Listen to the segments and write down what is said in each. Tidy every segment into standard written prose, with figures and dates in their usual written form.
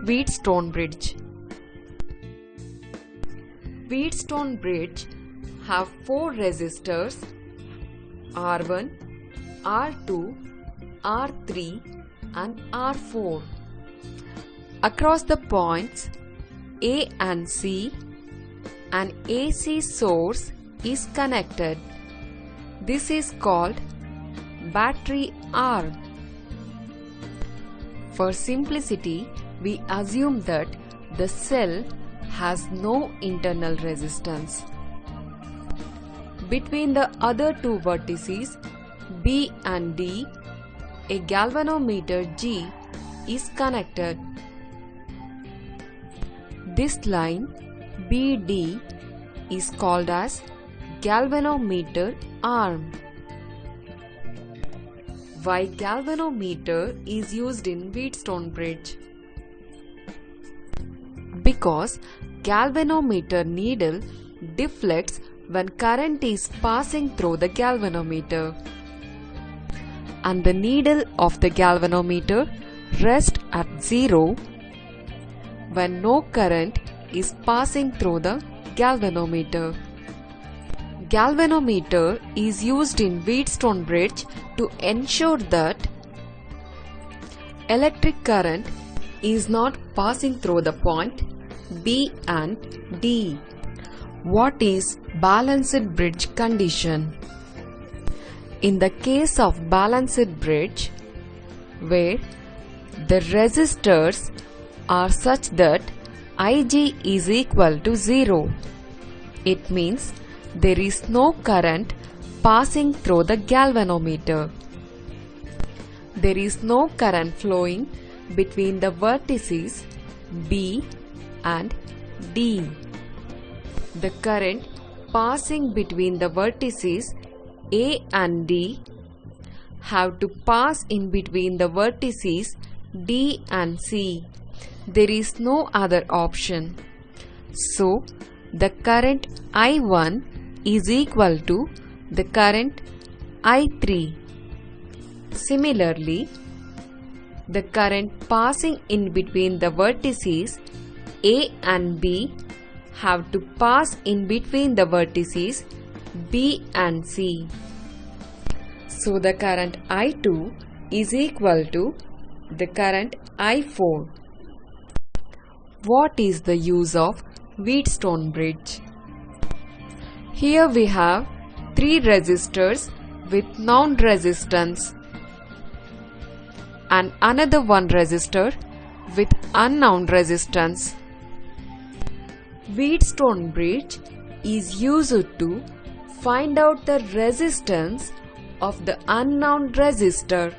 Wheatstone Bridge. Wheatstone Bridge have 4 resistors R1, R2, R3 and R4. Across the points A and C, an AC source is connected. This is called battery arm. For simplicity, we assume that the cell has no internal resistance. Between the other two vertices B and D, a galvanometer G is connected. This line BD is called as galvanometer arm. Why galvanometer is used in Wheatstone Bridge? Because galvanometer needle deflects when current is passing through the galvanometer, and the needle of the galvanometer rests at 0 when no current is passing through the galvanometer. Galvanometer is used in Wheatstone Bridge to ensure that electric current is not passing through the point B and D. What is balanced bridge condition? In the case of balanced bridge, where the resistors are such that Ig is equal to 0, it means there is no current passing through the galvanometer. There is no current flowing between the vertices B and D. The current passing between the vertices A and D have to pass in between the vertices D and C. There is no other option. So, the current I1 is equal to the current I3. Similarly, the current passing in between the vertices A and B have to pass in between the vertices B and C. So the current I2 is equal to the current I4. What is the use of Wheatstone Bridge? Here we have 3 resistors with known resistance and another one resistor with unknown resistance. Wheatstone Bridge is used to find out the resistance of the unknown resistor.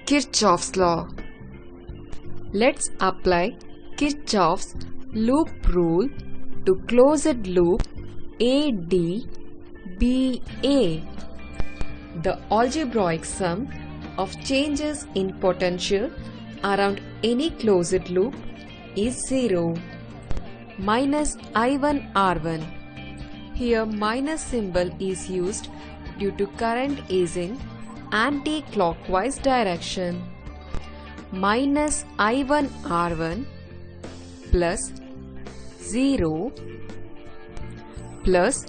Kirchhoff's law. Let's apply Kirchhoff's loop rule to closed loop ADBA. The algebraic sum of changes in potential around any closed loop is 0. Minus I1 R1. Here minus symbol is used due to current is in anti-clockwise direction. Minus I1 R1 plus 0 plus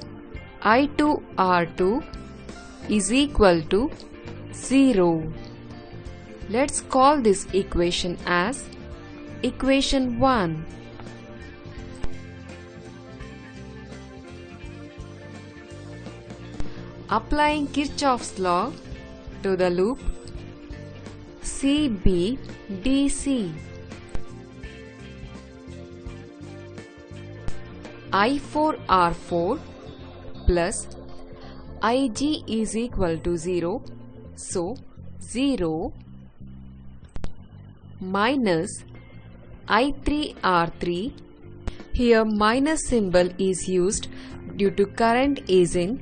I2 R2 is equal to 0. Let's call this equation as equation 1. Applying Kirchhoff's law to the loop CBDC. I4R4 plus Ig is equal to 0. So 0 minus I3R3. Here minus symbol is used due to current is in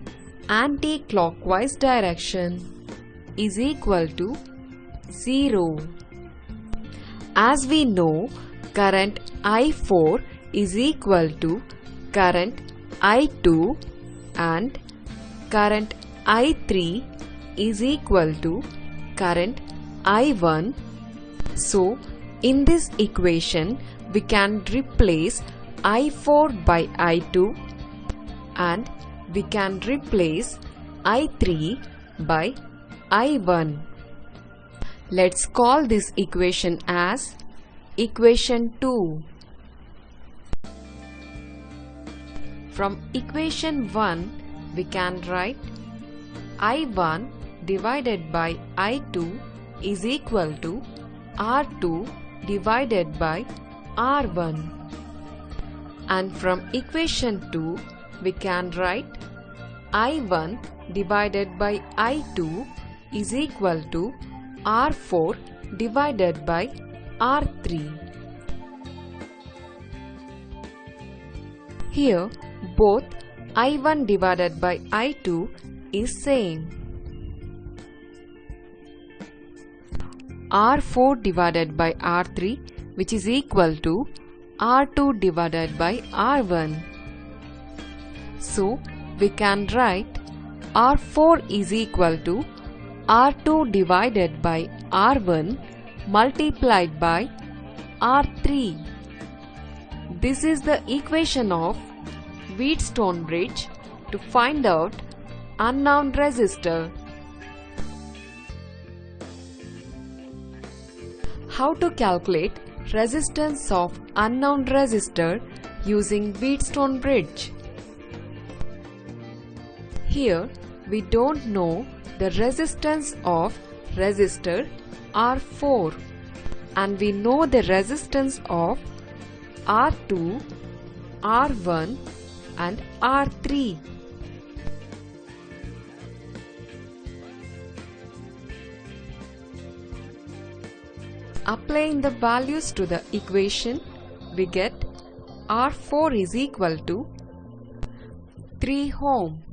anti-clockwise direction is equal to 0. As we know, current I4 is equal to current I2 and current I3 is equal to current I1. So, In this equation, we can replace I4 by I2 and we can replace I3 by I1. Let's call this equation as equation 2. From equation 1, we can write I1 divided by I2 is equal to R2 divided by R1. And from equation 2, we can write I1 divided by I2 is equal to R4 divided by R3. Here, both I1 divided by I2 is same. R4 divided by R3, which is equal to R2 divided by R1. So, we can write R4 is equal to R2 divided by R1 multiplied by R3. This is the equation of Wheatstone Bridge to find out unknown resistor. How to calculate resistance of unknown resistor using Wheatstone Bridge? Here we don't know the resistance of resistor R4 and we know the resistance of R2, R1 and R3. Applying the values to the equation, we get R4 is equal to 3 ohm.